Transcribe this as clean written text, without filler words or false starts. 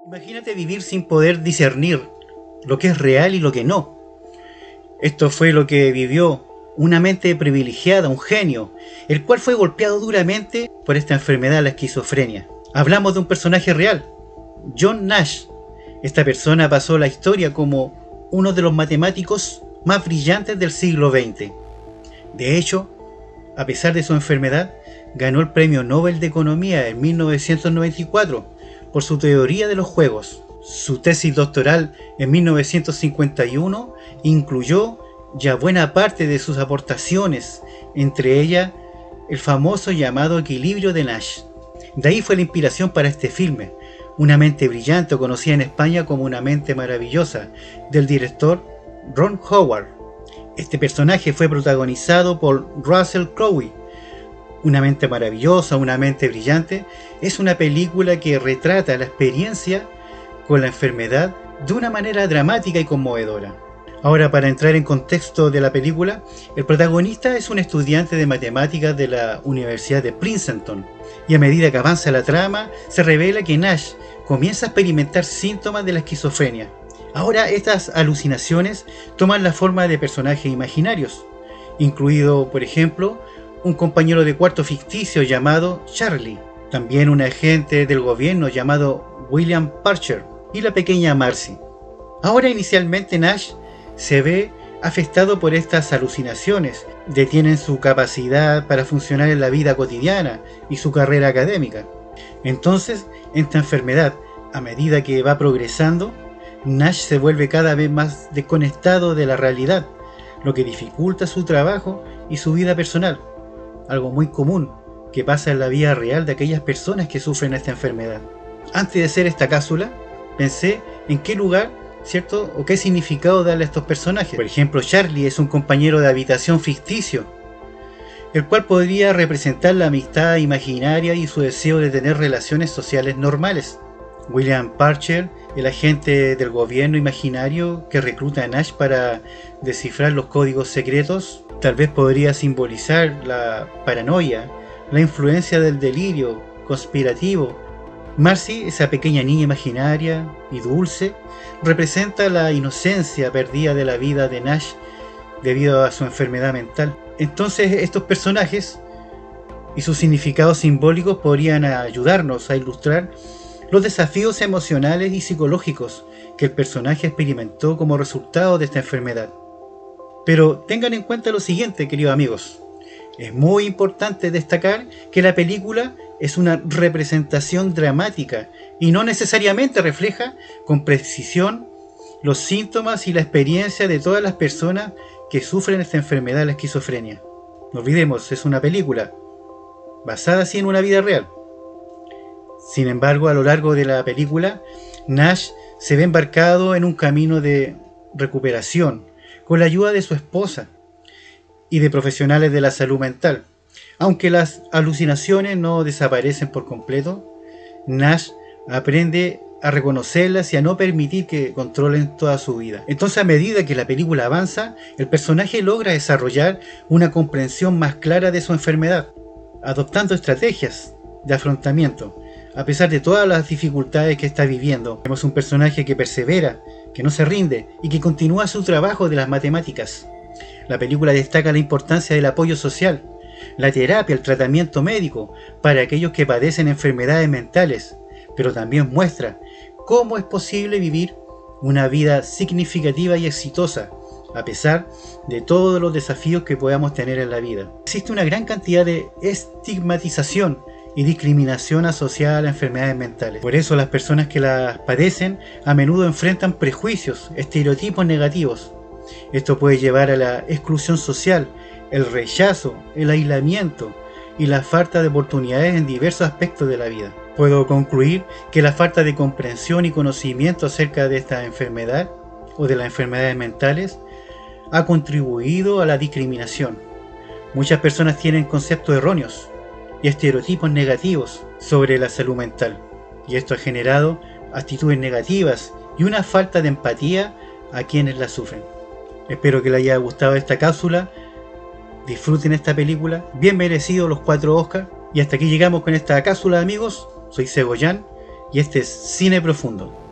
Imagínate vivir sin poder discernir lo que es real y lo que no. Esto fue lo que vivió una mente privilegiada, un genio, el cual fue golpeado duramente por esta enfermedad, la esquizofrenia. Hablamos de un personaje real, John Nash. Esta persona pasó a la historia como uno de los matemáticos más brillantes del siglo XX. De hecho, a pesar de su enfermedad, ganó el Premio Nobel de Economía en 1994 por su teoría de los juegos. Su tesis doctoral en 1951 incluyó ya buena parte de sus aportaciones, entre ellas el famoso llamado equilibrio de Nash. De ahí fue la inspiración para este filme, Una mente brillante, o conocida en España como Una mente maravillosa, del director Ron Howard. Este personaje fue protagonizado por Russell Crowe. Una mente maravillosa, una mente brillante, es una película que retrata la experiencia con la enfermedad de una manera dramática y conmovedora. Ahora, para entrar en contexto de la película, el protagonista es un estudiante de matemáticas de la Universidad de Princeton, y a medida que avanza la trama, se revela que Nash comienza a experimentar síntomas de la esquizofrenia. Ahora, estas alucinaciones toman la forma de personajes imaginarios, incluido, por ejemplo, un compañero de cuarto ficticio llamado Charlie, también un agente del gobierno llamado William Parcher y la pequeña Marcy. Ahora, inicialmente Nash se ve afectado por estas alucinaciones, detienen su capacidad para funcionar en la vida cotidiana y su carrera académica. Entonces, esta enfermedad, a medida que va progresando, Nash se vuelve cada vez más desconectado de la realidad, lo que dificulta su trabajo y su vida personal, algo muy común que pasa en la vida real de aquellas personas que sufren esta enfermedad. Antes de hacer esta cápsula, pensé en qué lugar, ¿cierto?, o qué significado darle a estos personajes. Por ejemplo, Charlie es un compañero de habitación ficticio, el cual podría representar la amistad imaginaria y su deseo de tener relaciones sociales normales. William Parcher, el agente del gobierno imaginario que recluta a Nash para descifrar los códigos secretos, tal vez podría simbolizar la paranoia, la influencia del delirio conspirativo. Marcy, esa pequeña niña imaginaria y dulce, representa la inocencia perdida de la vida de Nash debido a su enfermedad mental. Entonces, estos personajes y sus significados simbólicos podrían ayudarnos a ilustrar los desafíos emocionales y psicológicos que el personaje experimentó como resultado de esta enfermedad. Pero tengan en cuenta lo siguiente, queridos amigos. Es muy importante destacar que la película es una representación dramática y no necesariamente refleja con precisión los síntomas y la experiencia de todas las personas que sufren esta enfermedad, la esquizofrenia. No olvidemos, es una película basada así en una vida real. Sin embargo, a lo largo de la película, Nash se ve embarcado en un camino de recuperación con la ayuda de su esposa y de profesionales de la salud mental. Aunque las alucinaciones no desaparecen por completo, Nash aprende a reconocerlas y a no permitir que controlen toda su vida. Entonces, a medida que la película avanza, el personaje logra desarrollar una comprensión más clara de su enfermedad, adoptando estrategias de afrontamiento. A pesar de todas las dificultades que está viviendo, vemos un personaje que persevera, que no se rinde y que continúa su trabajo de las matemáticas. La película destaca la importancia del apoyo social, la terapia, el tratamiento médico para aquellos que padecen enfermedades mentales, pero también muestra cómo es posible vivir una vida significativa y exitosa, a pesar de todos los desafíos que podamos tener en la vida. Existe una gran cantidad de estigmatización y discriminación asociada a las enfermedades mentales. Por eso las personas que las padecen a menudo enfrentan prejuicios, estereotipos negativos. Esto puede llevar a la exclusión social, el rechazo, el aislamiento y la falta de oportunidades en diversos aspectos de la vida. Puedo concluir que la falta de comprensión y conocimiento acerca de esta enfermedad o de las enfermedades mentales ha contribuido a la discriminación. Muchas personas tienen conceptos erróneos y estereotipos negativos sobre la salud mental, y esto ha generado actitudes negativas y una falta de empatía a quienes la sufren. Espero que les haya gustado esta cápsula, disfruten esta película, bien merecido los 4 Oscars, y hasta aquí llegamos con esta cápsula, amigos. Soy Segoyan y este es Cine Profundo.